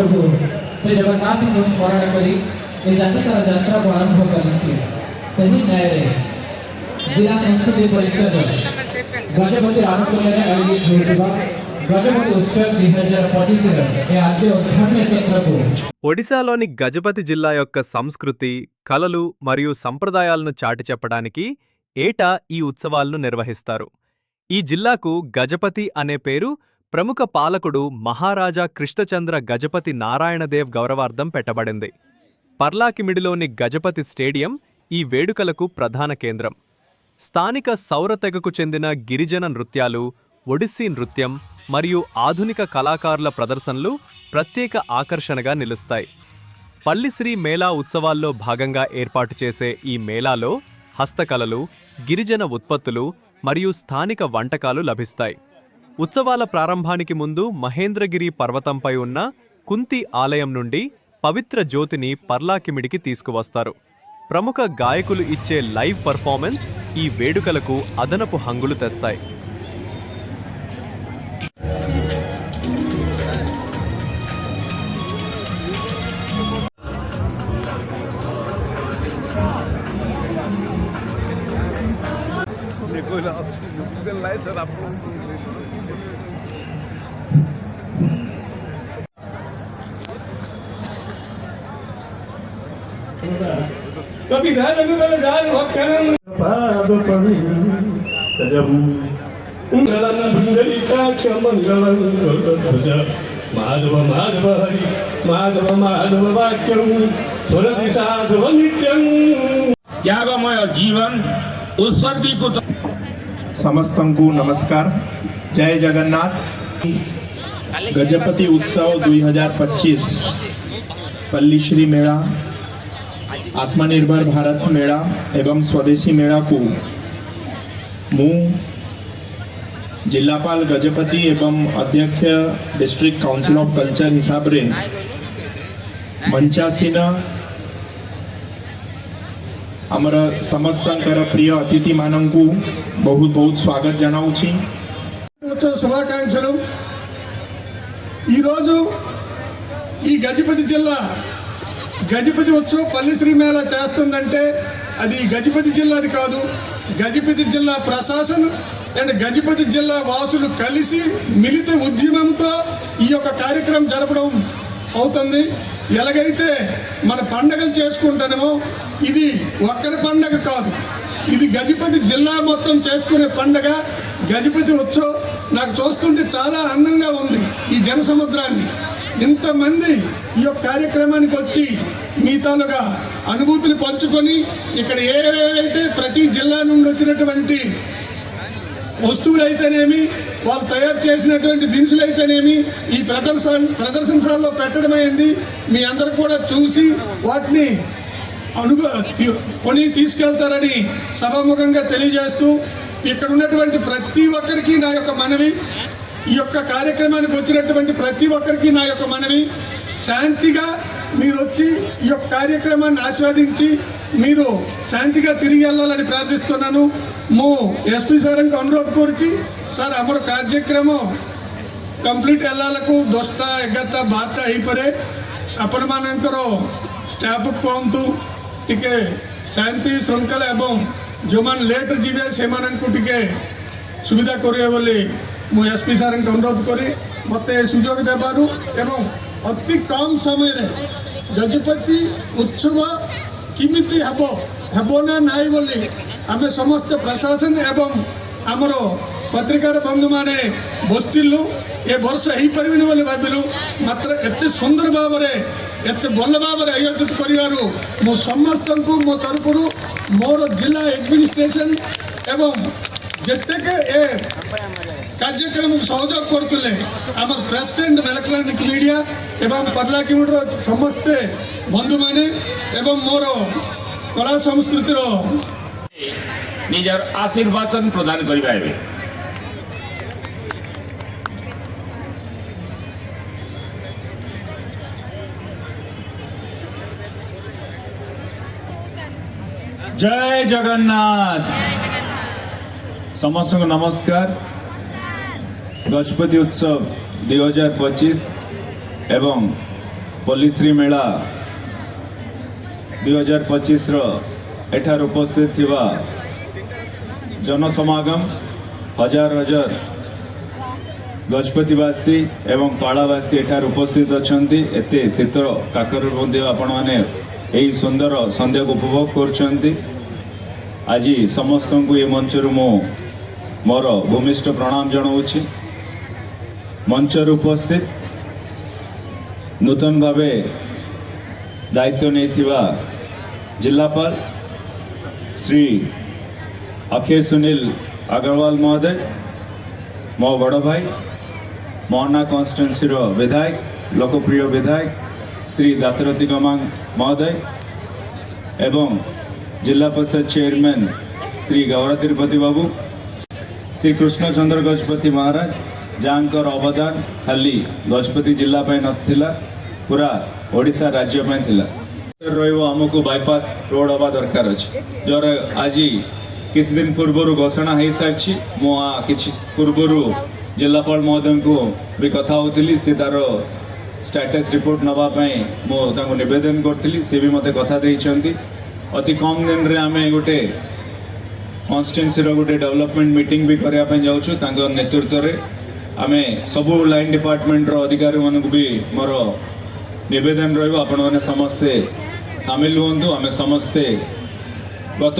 महाप्रभु श्री जगन्नाथ को स्मरण करी ए जातिकार यात्रा को आरंभ करते सही न्याय जिला संस्कृति परिषद गजपति रामकुल आयोजित होता गजपति उत्सव 2025 आद्य उद्घाटन सत्र को ఒడిశాలోని గజపతి జిల్లా యొక్క సంస్కృతి, కళలు మరియు సంప్రదాయాలను చాటి చెప్పడానికి ఏటా ఈ ఉత్సవాలను నిర్వహిస్తారు. ఈ జిల్లాకు గజపతి అనే పేరు ప్రముఖ పాలకుడు మహారాజా కృష్ణచంద్ర గజపతి నారాయణదేవ్ గౌరవార్థం పెట్టబడింది. పర్లాకిమిడిలోని గజపతి స్టేడియం ఈ వేడుకలకు ప్రధాన కేంద్రం. స్థానిక సౌర తెగకు చెందిన గిరిజన నృత్యాలు, ఒడిస్సీ నృత్యం మరియు ఆధునిక కళాకారుల ప్రదర్శనలు ప్రత్యేక ఆకర్షణగా నిలుస్తాయి. పల్లిశ్రీ మేళా ఉత్సవాల్లో భాగంగా ఏర్పాటు చేసే ఈ మేళాలో హస్తకళలు, గిరిజన ఉత్పత్తులు మరియు స్థానిక వంటకాలు లభిస్తాయి. ఉత్సవాల ప్రారంభానికి ముందు మహేంద్రగిరి పర్వతంపై ఉన్న కుంతి ఆలయం నుండి పవిత్ర జ్యోతిని పర్లాకిమిడికి తీసుకువస్తారు. ప్రముఖ గాయకులు ఇచ్చే లైవ్ పర్ఫార్మెన్స్ ఈ వేడుకలకు అదనపు హంగులు తెస్తాయి. कभी ध्यान ध्यान माधव माधव हरि माधव माधव वाक्यम स्वरति साधव नित्यं त्यागमय जीवन उत्सर्गीकृत समस्तंकु नमस्कार. जय जगन्नाथ. गजपति उत्सव 2025 पल्लीश्री मेला, आत्मनिर्भर भारत मेला एवं स्वदेशी मेला को मु जिलापाल गजपति एवं अध्यक्ष डिस्ट्रिक्ट काउंसिल ऑफ कल्चर हिसाब रे मंचासीन आमर समस्तर प्रिय अतिथि मानू बहुत बहुत स्वागत जनाऊँगी. उत्सव शुभाकांक्षलु. ఈ గజపతి జిల్లా గజపతి ఉత్సవ్ పల్లిశ్రీ మేళా చేస్తుందంటే అది గజపతి జిల్లాది కాదు, గజపతి జిల్లా ప్రశాసనం అండ్ గజపతి జిల్లా వాసులు కలిసి మిలిత ఉద్యమంతో ఈ యొక్క కార్యక్రమం జరపడం అవుతుంది. ఎలాగైతే మన పండగలు చేసుకుంటామో ఇది ఒక్కరి పండగ కాదు, ఇది గజపతి జిల్లా మొత్తం చేసుకునే పండగ గజపతి ఉత్సవ్. నాకు చూస్తుంటే చాలా అందంగా ఉంది. ఈ జనసముద్రాన్ని ఇంతమంది ఈ యొక్క కార్యక్రమానికి వచ్చి మిగతాలుగా అనుభూతులు పంచుకొని ఇక్కడ ఏవైతే ప్రతి జిల్లా నుండి వచ్చినటువంటి వస్తువులు అయితేనేమి, వాళ్ళు తయారు చేసినటువంటి దినుసులు అయితేనేమి ఈ ప్రదర్శనశాలలో పెట్టడమైంది. మీ అందరూ కూడా చూసి వాటిని కొని తీసుకెళ్తారని సభాముఖంగా తెలియజేస్తూ, ఇక్కడ ఉన్నటువంటి ప్రతి ఒక్కరికి నా యొక్క మనవి, ఈ యొక్క కార్యక్రమానికి వచ్చినటువంటి ప్రతి ఒక్కరికి నా యొక్క మనవి, శాంతిగా మీరు వచ్చి ఈ యొక్క కార్యక్రమాన్ని ఆస్వాదించి మీరు శాంతిగా తిరిగి వెళ్ళాలని ప్రార్థిస్తున్నాను. ମୁଁ एसपी सर को अनुरोध करुच्ची सर आमर कार्यक्रम कंप्लीट हेल्लालकू 10टा 11टा 12टा हो पारे. आपण मानकर स्टाफ कहतु टिके शांति श्रृंखला एवं जो मान लेट जीवे से टिके सुविधा करेंगे बोली मु एसपी सर को अनुरोध करी मत सुजोग देबारु एवं अति कम समय रे गजपति उत्सव किमिति हेबो ना नाई बोली आमे समस्त प्रशासन एवं आमर पत्रिकार बंधु माने बस्तिलु ए वर्ष हो पारिबेनि बोली भाबिलु. मात्र एते सुंदर भाव में एते भल भाव में आयोजित करिवारु मो समस्त को मो तरफरु मोर जिला एडमिनिस्ट्रेशन एवं जेतेक ए कार्यक्रम सहयोग करतुले आमर प्रेस एंड इलेक्ट्रॉनिक मीडिया एवं पर्लाकिमिडर समस्ते बंधु माने एवं मोर कला संस्कृतिर निजर आशीर्वाचन प्रदान करिबाइबे. जय जगन्नाथ. समस्त को नमस्कार. गजपति उत्सव 2025 एवं ପଲ୍ଲିଶ୍ରୀ ମେଳା 2025 ଏଠାରେ ଉପସ୍ଥିତ ଥିବା ଜନସମାଗମ ହଜାର ହଜାର ଗଜପତିବାସୀ ଏବଂ ପାଳାବାସୀ ଏଠାରେ ଉପସ୍ଥିତ ଅଛନ୍ତି। ଏତେ ଶୀତ କାକରରେ ମଧ୍ୟ ଆପଣମାନେ ଏହି ସୁନ୍ଦର ସନ୍ଧ୍ୟାକୁ ଉପଭୋଗ କରୁଛନ୍ତି। ଆଜି ସମସ୍ତଙ୍କୁ ଏ ମଞ୍ଚରୁ ମୁଁ ମୋର ଭୂମିଷ୍ଠ ପ୍ରଣାମ ଜଣାଉଛି। ମଞ୍ଚରେ ଉପସ୍ଥିତ ନୂତନ ଭାବେ ଦାୟିତ୍ୱ ନେଇଥିବା ଜିଲ୍ଲାପାଳ ଶ୍ରୀ ଅକ୍ଷୟ ସୁନୀଲ अग्रवाल महोदय, मो बड़ भाई मोहना कन्स्टिट्युएन्सी विधायक लोकप्रिय विधायक श्री दाशरथी गमांग महोदय एवं जिला परिषद चेयरमैन श्री गौरा तिरुपति बाबू, श्री कृष्णचंद्र गजपति महाराज जहाँकर अवदान खाली गजपति जिला नथिला पूरा ओडिशा राज्य थिला। आमको बाईपास रोड हवा दरकार अच्छे जर आज किसी दिन पूर्वर घोषणा हो सारी किसी पूर्वर जिलापाल महोदय को भी कथा होती सी तार स्टेटस रिपोर्ट नापी मुझे नवेदन करी सी भी मत कथा देती अति कम दिन रे आम गोटे कन्स्टिट्युएन्सी गोटे डेवलपमेंट मीटिंग भी करने जाऊँ नेतृत्व में आम सबू लाइन डिपार्टमेंट अधिकारी मानक भी मोर नवेदन रही समस्ते सामिल हूँ। आम समस्ते गत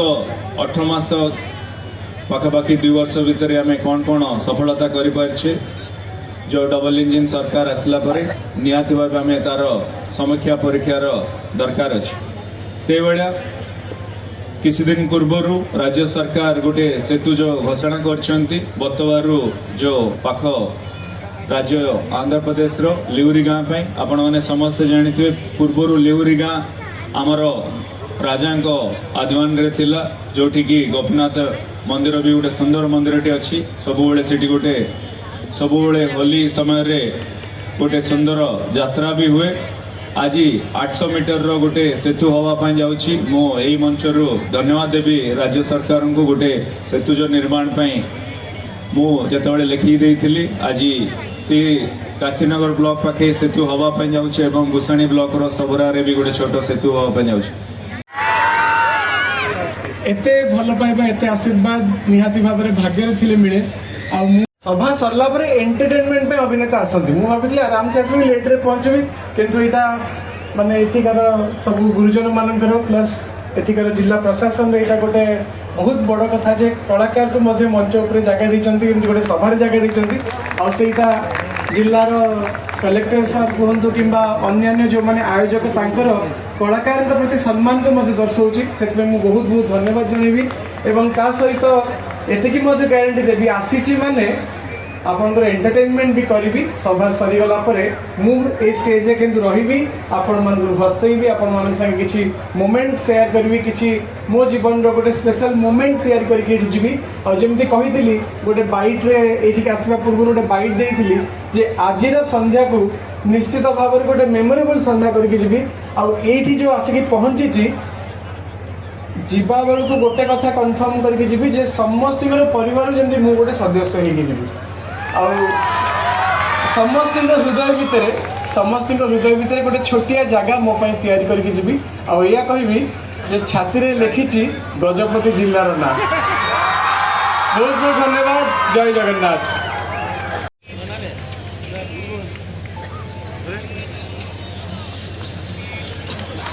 18 मास पाखापाखि 2 वर्ष भितर आम कौन कौन सफलता करें जो डबल इंजिन सरकार आसला निहाती भाव आम तार समीक्षा परीक्षार दरकार अच्छे से भाया किसी दिन पूर्वर राज्य सरकार गोटे सेतु जो घोषणा करतवारू जो पाख राज्य आंध्र प्रदेश लिउरी गाँव आपण मैंने समस्ते जानते पूर्वर लिउरी गाँ आमर राजा आदिवान रे थिला जोठी की गोपीनाथ मंदिर भी गोटे सुंदर मंदिर अच्छी सबुबले से गोटे सबुबले होली समय रे गोटे सुंदर यात्रा भी हुए। आज 800 मीटर रो गोटे सेतु हवापाई जाऊँगी मो यही मंचरू धन्यवाद देवी राज्य सरकार को गोटे सेतु जो निर्माण मुझे लिखी देती आज सी काशीनगर ब्लॉक पाखे सेतु हवापाई जाऊँगी और गुसाणी ब्लॉक रो सबुरा रे भी गोटे छोट सेतु हवापाई जाऊँगी। एते भल पाइबा एते आशीर्वाद निहाती भाव में भाग्य थे मिले सभा सरला पर एंटरटेनमेंट पे अभिनेता आसती मुझे भाई आराम से आसबि लेट रे पहुँचबी किंतु यहाँ माने एथिकार सब गुरुजन मानकर प्लस एथिकार जिला प्रशासन यहाँ गोटे बहुत बड़ कथा जे कलाकार को मध्य मंच उपर जगह देते गोटे सभार जगह देते आईटा जिलार कलेक्टर साहब कहतु कि अन्य जो मैंने आयोजक तांकर कलाकार प्रति सम्मान को मत दर्शाऊँगी से बहुत बहुत धन्यवाद जनइबी एवं ता सहित एतिकी मत गारंटी देवी आसी माने आपनकर एंटरटेनमेंट भी करी सभा सरीगला मुझे स्टेज के रही आपण मान हसैबी आपण मान संगे किसी मोमेंट सेयार करी कि मो जीवन गोटे स्पेशल मोमेंट तैयारी करके जी और जमी कही गोटे बाइट रे ये आसवा पूर्व गोटे बाइट देती जे आज संध्या को निश्चित भाव में गोटे मेमोरेबल संध्या करके जी आठी जो आसिक पहुँची जीवा बेलू गोटे कथा कन्फर्म करके जी जे समस्त परिवार जमी मु गोटे सदस्य होगी जी समस्त हृदय भितर गोटे छोटिया जगह मो तैयारी करके जी या कहबी जे छाती रे लिखी गजपति जिलार ना। बहुत बहुत धन्यवाद। जय जगन्नाथ।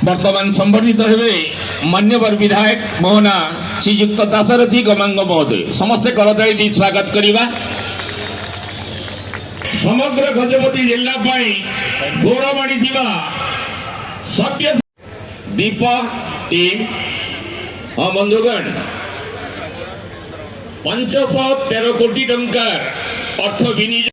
वर्तमान संबर्धित हेबे मान्यवर विधायक मोहना श्रीयुक्त दाशरथी गमांग महोदय समस्ते करताली दी स्वागत करिबा। समग्र गजपति जिला गौरव सभ्य दीप टीम बंधुगण 513 कोटी टंकार अर्थ विनियोग